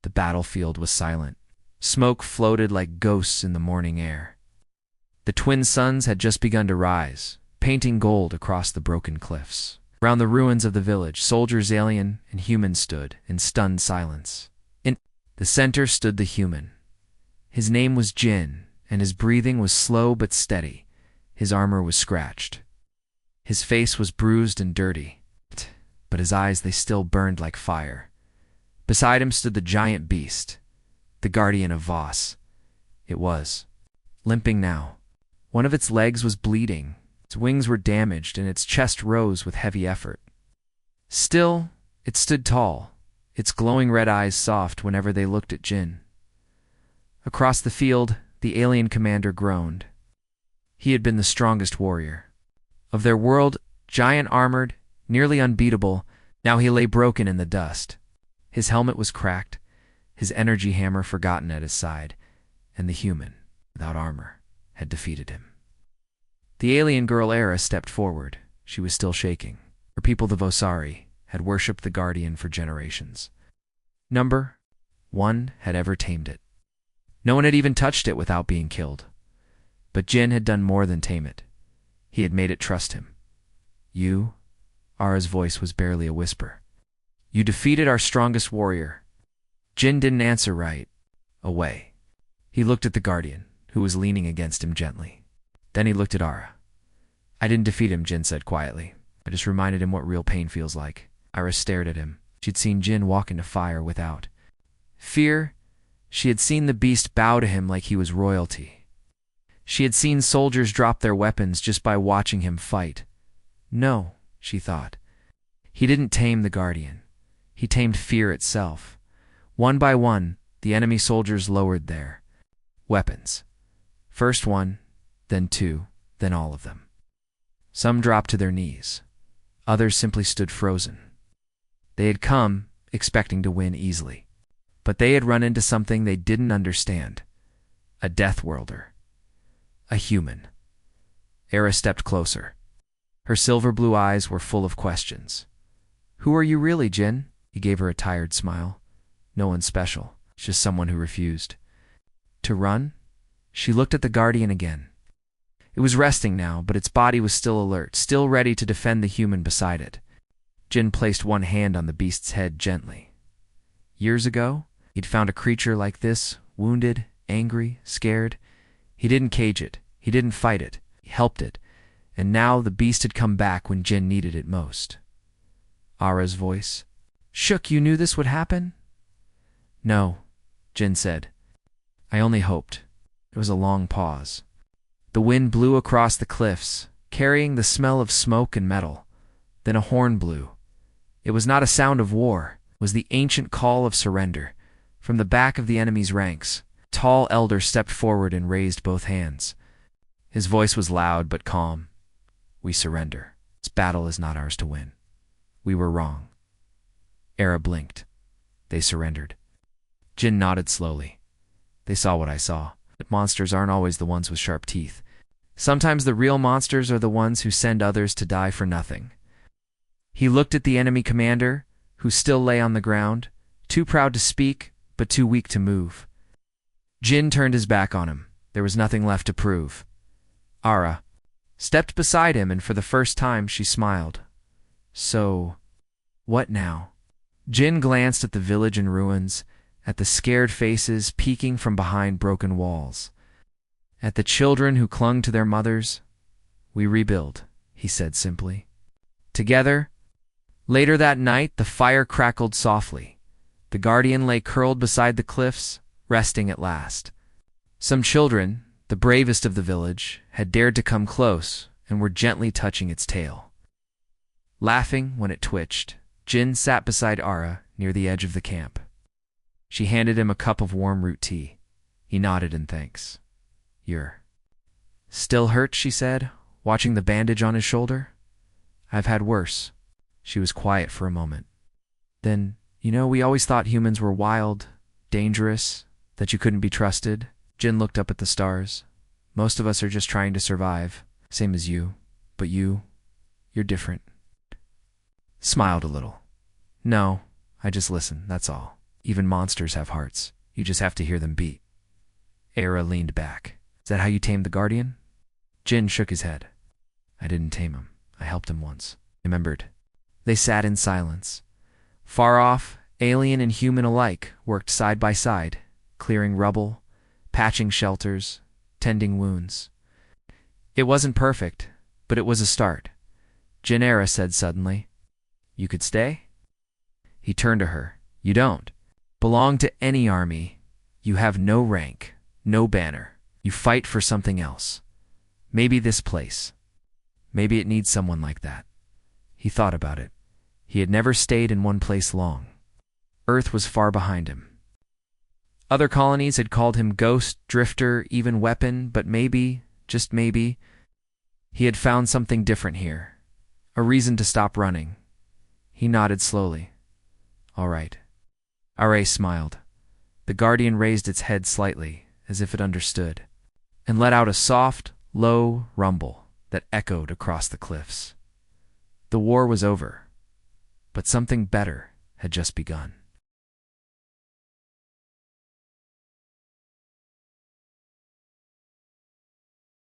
The battlefield was silent. Smoke floated like ghosts in the morning air. The twin suns had just begun to rise, painting gold across the broken cliffs. Around the ruins of the village, soldiers, alien and human, stood in stunned silence. In the center stood the human. His name was Jin, and his breathing was slow but steady. His armor was scratched. His face was bruised and dirty, but his eyes, they still burned like fire. Beside him stood the giant beast, the Guardian of Vos. It was limping now. One of its legs was bleeding, its wings were damaged, and its chest rose with heavy effort. Still, it stood tall, its glowing red eyes soft whenever they looked at Jin. Across the field, the alien commander groaned. He had been the strongest warrior of their world, giant armored, nearly unbeatable. Now he lay broken in the dust. His helmet was cracked, his energy hammer forgotten at his side, and the human, without armor, had defeated him. The alien girl Era stepped forward. She was still shaking. Her people, the Vosari, had worshipped the Guardian for generations. Number one had ever tamed it. No one had even touched it without being killed. But Jin had done more than tame it. He had made it trust him. You, Ara's voice was barely a whisper. You defeated our strongest warrior. Jin didn't answer right away. He looked at the Guardian, who was leaning against him gently. Then he looked at Ara. I didn't defeat him, Jin said quietly. I just reminded him what real pain feels like. Ara stared at him. She'd seen Jin walk into fire without fear. She had seen the beast bow to him like he was royalty. She had seen soldiers drop their weapons just by watching him fight. No, she thought. He didn't tame the Guardian. He tamed fear itself. One by one, the enemy soldiers lowered their weapons. First one, then two, then all of them. Some dropped to their knees. Others simply stood frozen. They had come expecting to win easily. But they had run into something they didn't understand. A death worlder. A human. Era stepped closer. Her silver blue eyes were full of questions. Who are you really, Jin? He gave her a tired smile. No one special, just someone who refused to run. She looked at the Guardian again. It was resting now, but its body was still alert, still ready to defend the human beside it. Jin placed one hand on the beast's head gently. Years ago, he'd found a creature like this, wounded, angry, scared. He didn't cage it. He didn't fight it. He helped it. And now the beast had come back when Jin needed it most. Ara's voice shook. You knew this would happen? No, Jin said. I only hoped. There was a long pause. The wind blew across the cliffs, carrying the smell of smoke and metal. Then a horn blew. It was not a sound of war. It was the ancient call of surrender. From the back of the enemy's ranks, a tall elder stepped forward and raised both hands. His voice was loud but calm. We surrender. This battle is not ours to win. We were wrong. Era blinked. They surrendered. Jin nodded slowly. They saw what I saw. That monsters aren't always the ones with sharp teeth. Sometimes the real monsters are the ones who send others to die for nothing. He looked at the enemy commander, who still lay on the ground, too proud to speak, but too weak to move. Jin turned his back on him. There was nothing left to prove. Ara stepped beside him, and for the first time she smiled. So, what now? Jin glanced at the village in ruins, at the scared faces peeking from behind broken walls, at the children who clung to their mothers. We rebuild, he said simply. Together. Later that night, the fire crackled softly. The Guardian lay curled beside the cliffs, resting at last. Some children, the bravest of the village, had dared to come close and were gently touching its tail. Laughing when it twitched, Jin sat beside Ara near the edge of the camp. She handed him a cup of warm root tea. He nodded in thanks. You're still hurt, she said, watching the bandage on his shoulder. I've had worse. She was quiet for a moment. Then, we always thought humans were wild, dangerous, that you couldn't be trusted. Jin looked up at the stars. Most of us are just trying to survive, same as you. But you're different. Smiled a little. No, I just listen, that's all. Even monsters have hearts. You just have to hear them beat. Era leaned back. Is that how you tamed the Guardian? Jin shook his head. I didn't tame him. I helped him once. Remembered. They sat in silence. Far off, alien and human alike worked side by side, clearing rubble, patching shelters, tending wounds. It wasn't perfect, but it was a start. Jinera said suddenly, You could stay? He turned to her. You don't belong to any army. You have no rank, no banner. You fight for something else. Maybe this place. Maybe it needs someone like that. He thought about it. He had never stayed in one place long. Earth was far behind him. Other colonies had called him ghost, drifter, even weapon, but maybe, just maybe, he had found something different here. A reason to stop running. He nodded slowly. All right. Are smiled. The Guardian raised its head slightly, as if it understood, and let out a soft, low rumble that echoed across the cliffs. The war was over, but something better had just begun.